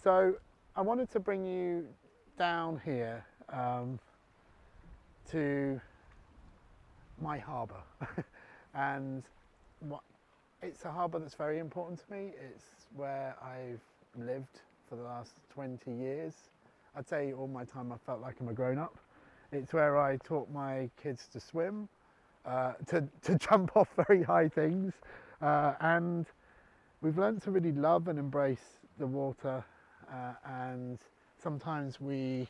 So I wanted to bring you down here to my harbour and it's a harbour that's very important to me. It's where I've lived for the last 20 years. I'd say all my time I felt like I'm a grown-up. It's where I taught my kids to swim, to jump off very high things, and we've learned to really love and embrace the water, and sometimes we'll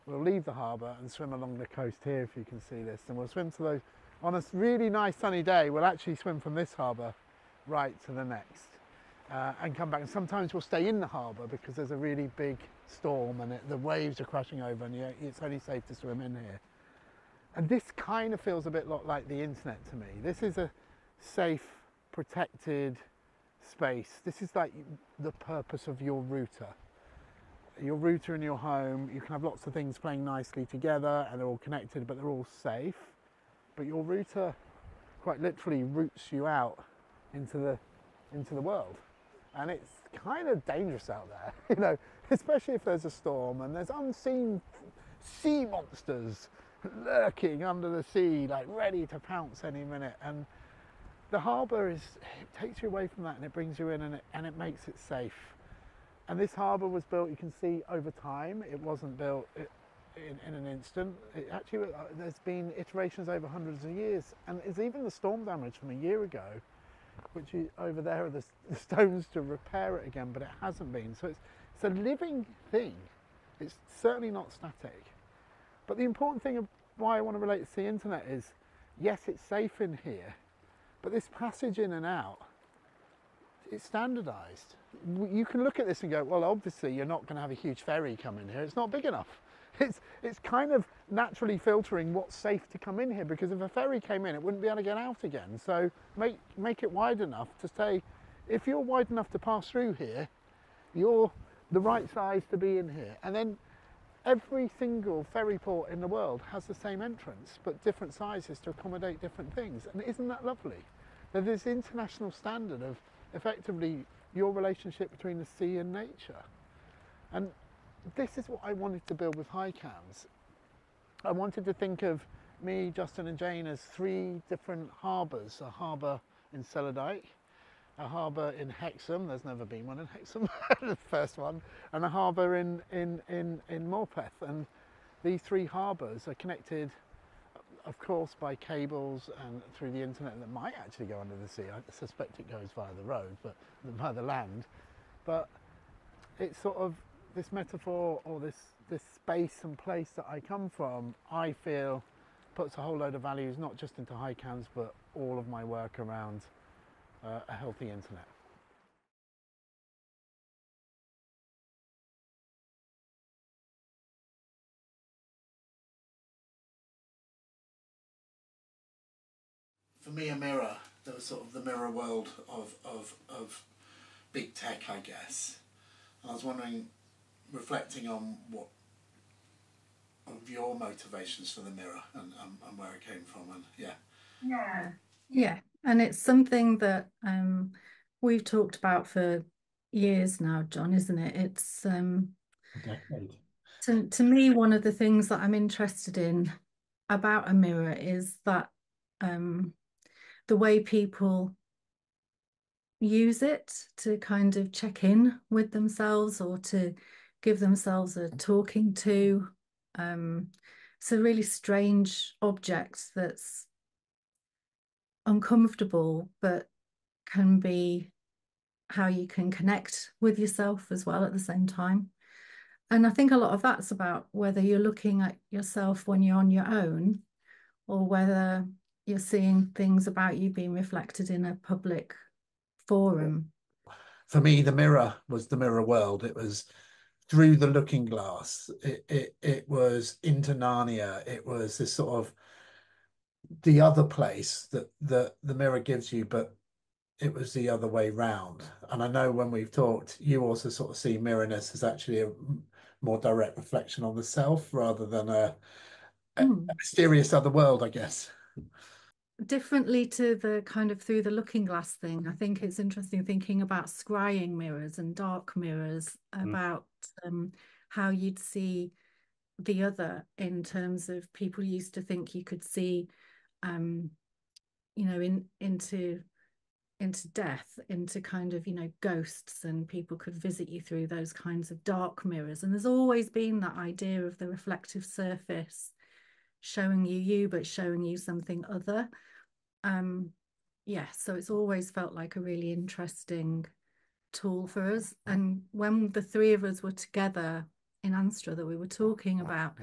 leave the harbour and swim along the coast here, if you can see this, and we'll swim to those. On a really nice sunny day, we'll actually swim from this harbour right to the next and come back. And sometimes we'll stay in the harbour because there's a really big storm and the waves are crashing over and it's only safe to swim in here. And this kind of feels a bit like the internet to me. This is a safe, protected space. This is like the purpose of your router. Your router in your home, you can have lots of things playing nicely together and they're all connected, but they're all safe. But your router quite literally routes you out into the world, and it's kind of dangerous out there, you know, especially if there's a storm and there's unseen sea monsters lurking under the sea, like ready to pounce any minute. And the harbour it takes you away from that and it brings you in and it makes it safe. And this harbour was built, you can see, over time. It wasn't built in an instant. It actually, there's been iterations over hundreds of years, and it's even the storm damage from a year ago, which over there are the stones to repair it again, but it hasn't been. So it's a living thing. It's certainly not static. But the important thing of why I want to relate it to the internet is, yes, it's safe in here, but this passage in and out, it's standardised. You can look at this and go, well, obviously you're not going to have a huge ferry come in here. It's not big enough. It's kind of naturally filtering what's safe to come in here, because if a ferry came in, it wouldn't be able to get out again. So make it wide enough to say, if you're wide enough to pass through here, you're the right size to be in here. And then every single ferry port in the world has the same entrance, but different sizes to accommodate different things. And isn't that lovely? There's this international standard of effectively your relationship between the sea and nature. And this is what I wanted to build with hiCams. I wanted to think of me, Justin and Jayne as three different harbours. A harbour in Celadite, a harbour in Hexham, there's never been one in Hexham, the first one, and a harbour in Morpeth. And these three harbours are connected, of course, by cables and through the internet that might actually go under the sea. I suspect it goes via the road, but via the land. But it's sort of this metaphor, or this space and place that I come from, I feel puts a whole load of values, not just into hiCams, but all of my work around a healthy internet. For me, a mirror, there was sort of the mirror world of big tech, I guess. And I was wondering, reflecting on what of your motivations for the mirror and where it came from, and yeah, and it's something that we've talked about for years now, John, isn't it? It's a decade. to me, one of the things that I'm interested in about a mirror is that the way people use it to kind of check in with themselves or to give themselves a talking to. It's a really strange object that's uncomfortable, but can be how you can connect with yourself as well at the same time. And I think a lot of that's about whether you're looking at yourself when you're on your own, or whether you're seeing things about you being reflected in a public forum. For me, the mirror was the mirror world. It was through the looking glass. It was into Narnia. It was this sort of the other place that the mirror gives you, but it was the other way round. And I know when we've talked, you also sort of see mirrorness as actually a more direct reflection on the self rather than a mysterious other world, I guess. Differently to the kind of through the looking glass thing, I think it's interesting thinking about scrying mirrors and dark mirrors, about how you'd see the other, in terms of people used to think you could see, into death, into kind of, ghosts, and people could visit you through those kinds of dark mirrors. And there's always been that idea of the reflective surface showing you, but showing you something other. Yeah, so it's always felt like a really interesting tool for us. And when the three of us were together in Anstra, that we were talking about,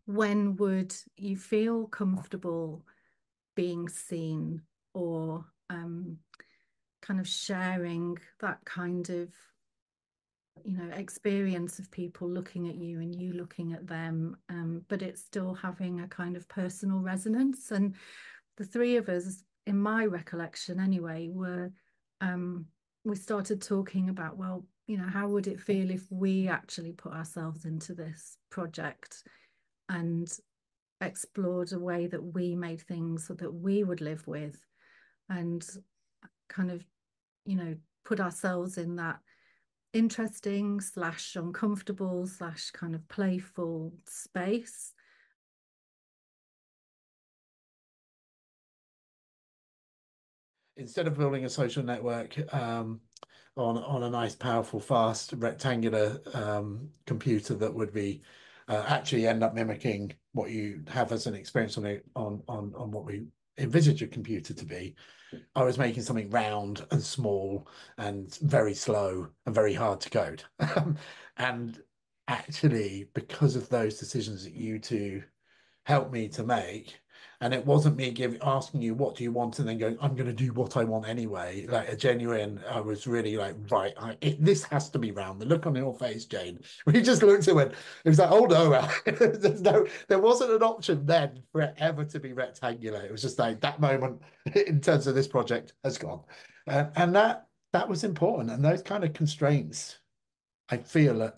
when would you feel comfortable being seen, or kind of sharing that kind of experience of people looking at you and you looking at them, but it's still having a kind of personal resonance. And the three of us, in my recollection anyway, we started talking about, well, how would it feel if we actually put ourselves into this project and explored a way that we made things so that we would live with, and kind of, put ourselves in that interesting / uncomfortable / kind of playful space. Instead of building a social network on a nice, powerful, fast, rectangular computer that would be actually end up mimicking what you have as an experience on what we envisage a computer to be, I was making something round and small and very slow and very hard to code. And actually, because of those decisions that you two helped me to make, and it wasn't me asking you what do you want and then going, I'm going to do what I want anyway. Like a genuine, I was really like, right, this has to be round. The look on your face, Jayne, we just looked at it, it was like, oh no, there wasn't an option then for it ever to be rectangular. It was just like that moment in terms of this project has gone, and that was important. And those kind of constraints, I feel,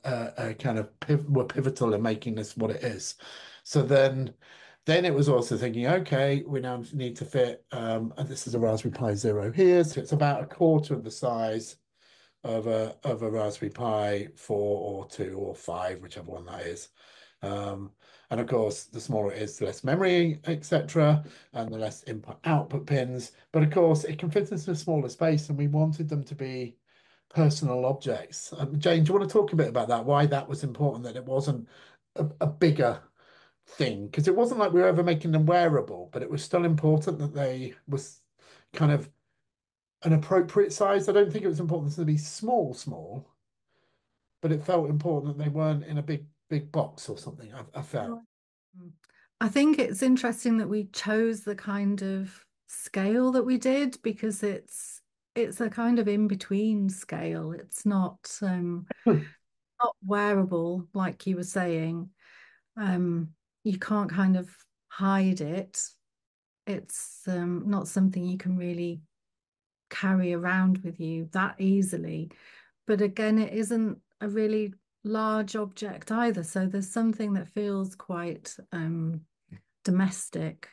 kind of were pivotal in making this what it is. So then it was also thinking, okay, we now need to fit, and this is a Raspberry Pi Zero here, so it's about a quarter of the size of a Raspberry Pi 4 or 2 or 5, whichever one that is. And of course, the smaller it is, the less memory, etc., and the less input-output pins. But of course, it can fit into a smaller space, and we wanted them to be personal objects. Jayne, do you want to talk a bit about that? Why that was important, that it wasn't a bigger thing? Because it wasn't like we were ever making them wearable, but it was still important that they was kind of an appropriate size. I don't think it was important to be small, but it felt important that they weren't in a big box or something. I felt. I think it's interesting that we chose the kind of scale that we did, because it's a kind of in between scale. It's not wearable, like you were saying. You can't kind of hide it. It's not something you can really carry around with you that easily. But again, it isn't a really large object either. So there's something that feels quite domestic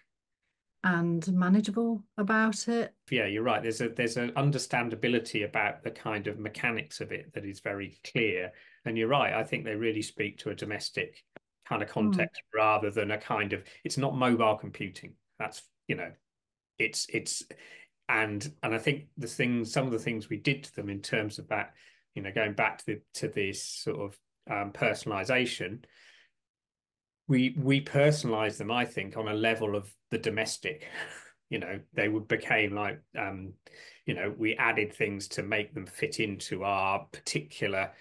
and manageable about it. Yeah, you're right. There's an understandability about the kind of mechanics of it that is very clear. And you're right. I think they really speak to a domestic kind of context rather than a kind of, it's not mobile computing. That's, it's and I think some of the things we did to them in terms of that, going back to this sort of personalization, we personalized them, I think, on a level of the domestic. They became like, we added things to make them fit into our particular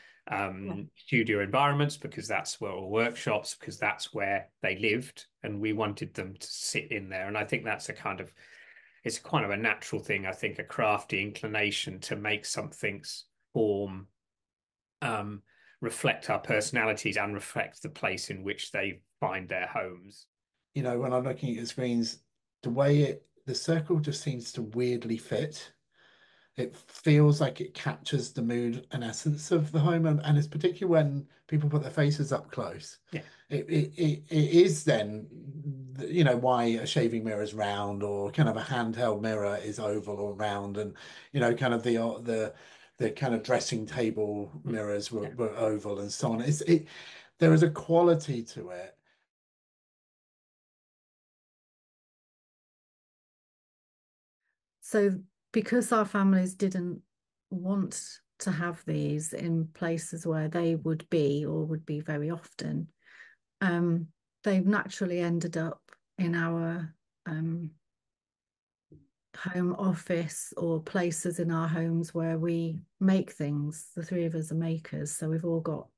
studio environments, because that's where all workshops, because that's where they lived, and we wanted them to sit in there. And I think that's it's kind of a natural thing, I think, a crafty inclination to make something's form reflect our personalities and reflect the place in which they find their homes. When I'm looking at the screens, the circle just seems to weirdly fit. it feels like it captures the mood and essence of the home, and it's particularly when people put their faces up close. Yeah. It is then, you know, why a shaving mirror is round, or kind of a handheld mirror is oval or round, and you know, kind of the kind of dressing table mirrors were oval and so on. There is a quality to it. So because our families didn't want to have these in places where they would be or would be very often, they've naturally ended up in our home office or places in our homes where we make things. The three of us are makers, so we've all got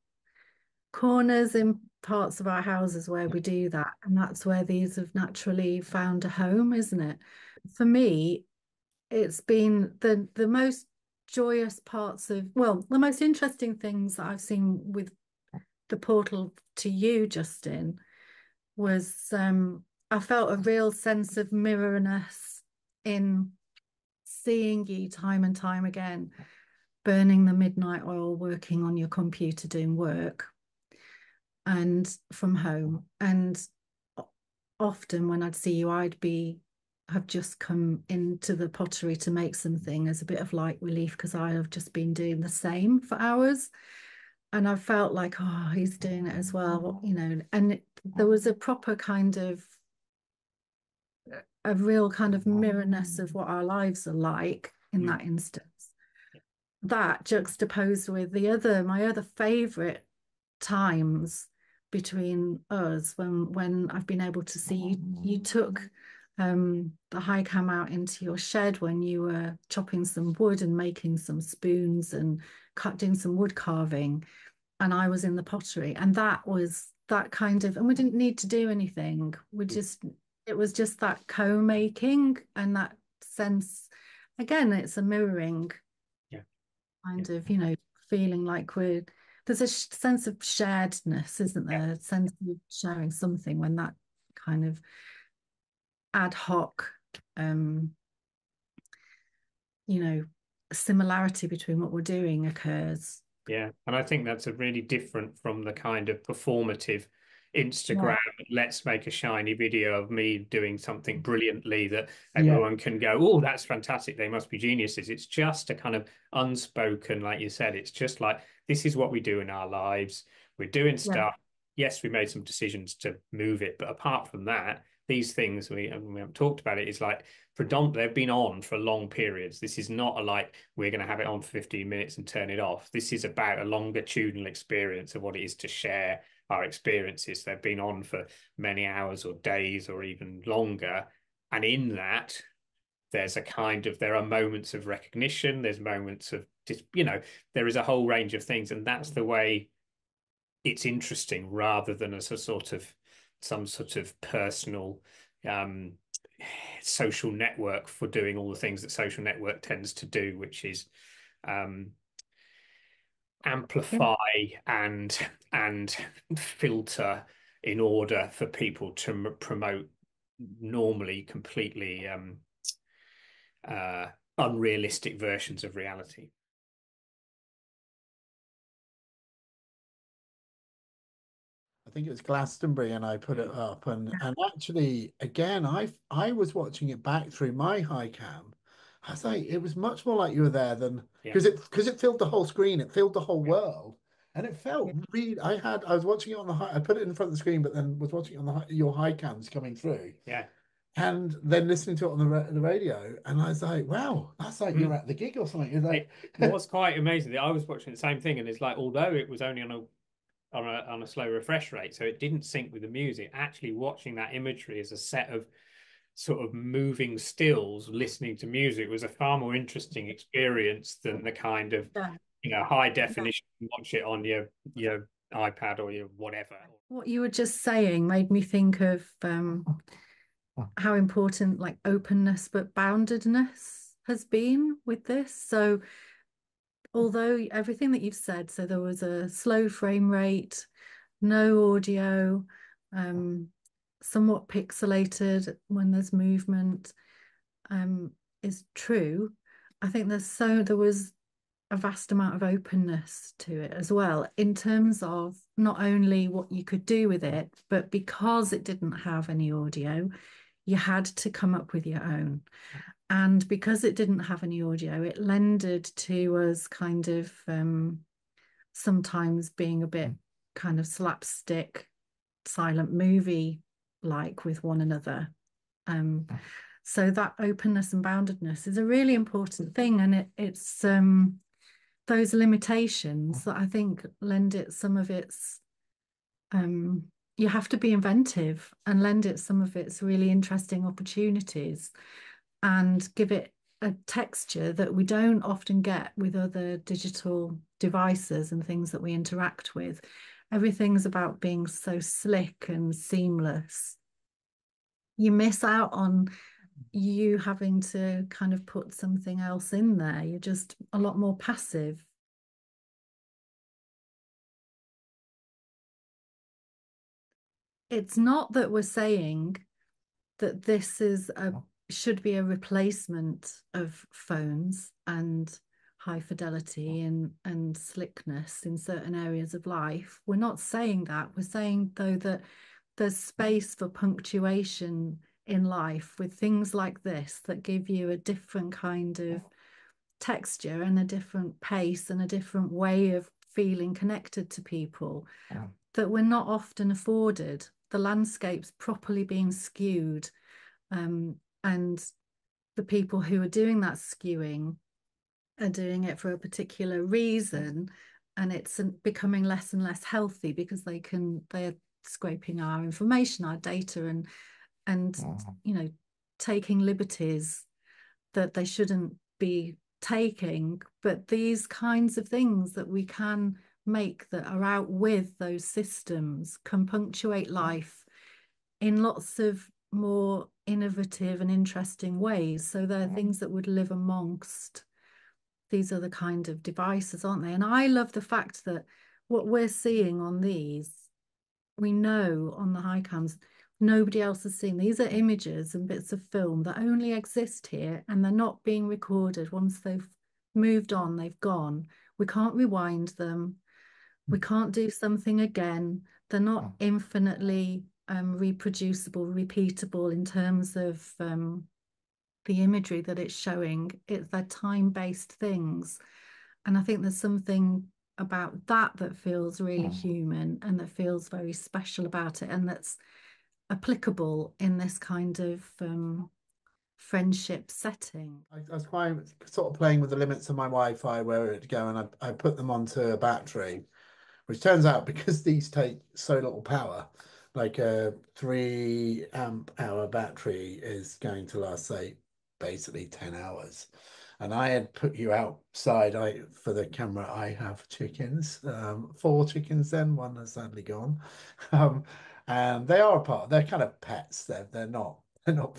corners in parts of our houses where we do that, and that's where these have naturally found a home, isn't it? For me, it's been the most joyous parts of, well, the most interesting things that I've seen with the portal to you, Justin, was I felt a real sense of mirrorness in seeing you time and time again, burning the midnight oil, working on your computer, doing work, and from home. And often when I'd see you, I'd have just come into the pottery to make something as a bit of light relief, because I have just been doing the same for hours. And I felt like, oh, he's doing it as well, you know. And there was a proper kind of, a real kind of mirrorness of what our lives are like in that instance. That juxtaposed with my other favourite times between us, when I've been able to see you took the hiCam out into your shed when you were chopping some wood and making some spoons and doing some wood carving, and I was in the pottery, and that was that kind of, and we didn't need to do anything. It was just that co-making and that sense. Again, it's a mirroring kind of, you know, feeling like there's a sense of sharedness, isn't there? A sense of sharing something when that kind of ad hoc, you know, similarity between what we're doing occurs. Yeah, and I think that's a really different from the kind of performative Instagram, let's make a shiny video of me doing something brilliantly that everyone can go, oh, that's fantastic, they must be geniuses. It's just a kind of unspoken, like you said, it's just like, this is what we do in our lives. We're doing stuff. Yes, we made some decisions to move it, but apart from that, these things, we haven't talked about it, is like predominantly they've been on for long periods. This is not like we're going to have it on for 15 minutes and turn it off. This is about a longitudinal experience of what it is to share our experiences. They've been on for many hours or days or even longer. And in that, there's a kind of, there are moments of recognition, there's moments of, you know, there is a whole range of things. And that's the way it's interesting, rather than as a sort of, some sort of personal social network for doing all the things that social network tends to do, which is amplify and filter in order for people to promote normally completely unrealistic versions of reality. I think it was Glastonbury, and I put it up, and actually, again, I was watching it back through my hiCam. I was like, it was much more like you were there than, because it filled the whole screen, it filled the whole world, and it felt really. I was watching it on I put it in front of the screen, but then was watching it on your hiCams coming through, and then listening to it on the radio, and I was like, wow, that's like you're at the gig or something. You're like, it was quite amazing. I was watching the same thing, and it's like, although it was only on a slow refresh rate, so it didn't sync with the music, actually watching that imagery as a set of sort of moving stills, listening to music, was a far more interesting experience than the kind of you know, high definition, watch it on your iPad or your whatever. What you were just saying made me think of how important like openness but boundedness has been with this. So although everything that you've said, so there was a slow frame rate, no audio, somewhat pixelated when there's movement, is true. I think there was a vast amount of openness to it as well, in terms of not only what you could do with it, but because it didn't have any audio, you had to come up with your own. And because it didn't have any audio, it lended to us kind of sometimes being a bit kind of slapstick, silent movie like with one another. So that openness and boundedness is a really important thing, and it's those limitations that I think lend it some of its you have to be inventive and lend it some of its really interesting opportunities and give it a texture that we don't often get with other digital devices and things that we interact with. Everything's about being so slick and seamless. You miss out on you having to kind of put something else in there. You're just a lot more passive. It's not that we're saying that this is should be a replacement of phones and high fidelity and slickness in certain areas of life. We're not saying that. We're saying, though, that there's space for punctuation in life with things like this that give you a different kind of texture and a different pace and a different way of feeling connected to people that we're not often afforded. The landscape's properly being skewed, and the people who are doing that skewing are doing it for a particular reason, and it's becoming less and less healthy because they're scraping our information, our data, and you know, taking liberties that they shouldn't be taking. But these kinds of things that we can make that are out with those systems can punctuate life in lots of more innovative and interesting ways. So they're things that would live amongst these other kind of devices, aren't they? And I love the fact that what we're seeing on these, we know on the hiCams, nobody else has seen. These are images and bits of film that only exist here, and they're not being recorded. Once they've moved on, they've gone. We can't rewind them. We can't do something again. They're not infinitely reproducible, repeatable in terms of the imagery that it's showing. They're time-based things. And I think there's something about that feels really human and that feels very special about it, and that's applicable in this kind of friendship setting. I was quite sort of playing with the limits of my Wi-Fi, where it'd go, and I put them onto a battery, which turns out, because these take so little power, like a 3 amp hour battery is going to last, say, basically 10 hours. And I had put you outside. For the camera, I have chickens, 4 chickens then, one has sadly gone. And they are they're kind of pets. They're not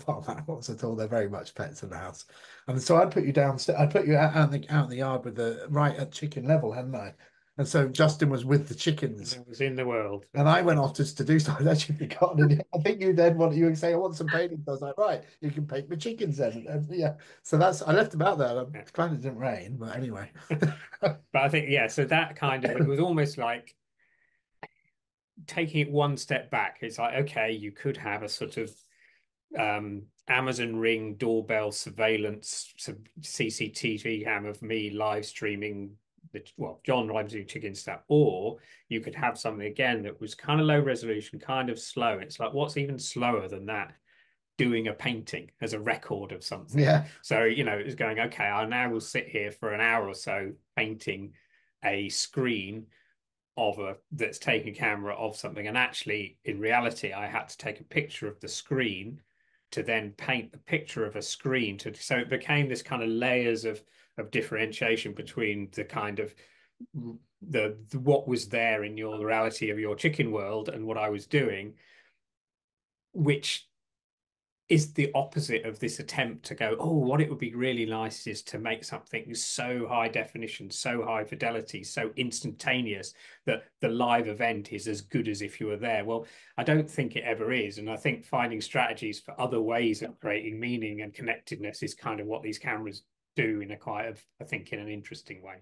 farm animals at all. They're very much pets in the house. And so I'd put you downstairs. I put you out in the yard with the right at chicken level, hadn't I? And so Justin was with the chickens. It was in the world. And I went off just to do something. I'd actually forgotten it. I think you then you would say, I want some painting. I was like, right, you can paint the chickens then. And yeah. So I left them out there. I'm glad it didn't rain, but anyway. But I think, yeah, so that kind of, it was almost like taking it one step back. It's like, okay, you could have a sort of Amazon Ring doorbell surveillance CCTV cam of me live streaming John live streaming chicken stuff, or you could have something again that was kind of low resolution, kind of slow. It's like, what's even slower than that? Doing a painting as a record of something. Yeah. So, you know, it's going, okay, I now will sit here for an hour or so painting a screen that's taking a camera of something. And actually, in reality, I had to take a picture of the screen to then paint the picture of a screen so it became this kind of layers of differentiation between the kind of the what was there in your reality of your chicken world and what I was doing, which is the opposite of this attempt to go, oh, what it would be really nice is to make something so high definition, so high fidelity, so instantaneous that the live event is as good as if you were there. Well, I don't think it ever is. And I think finding strategies for other ways of creating meaning and connectedness is kind of what these cameras do in a quite, I think, in an interesting way.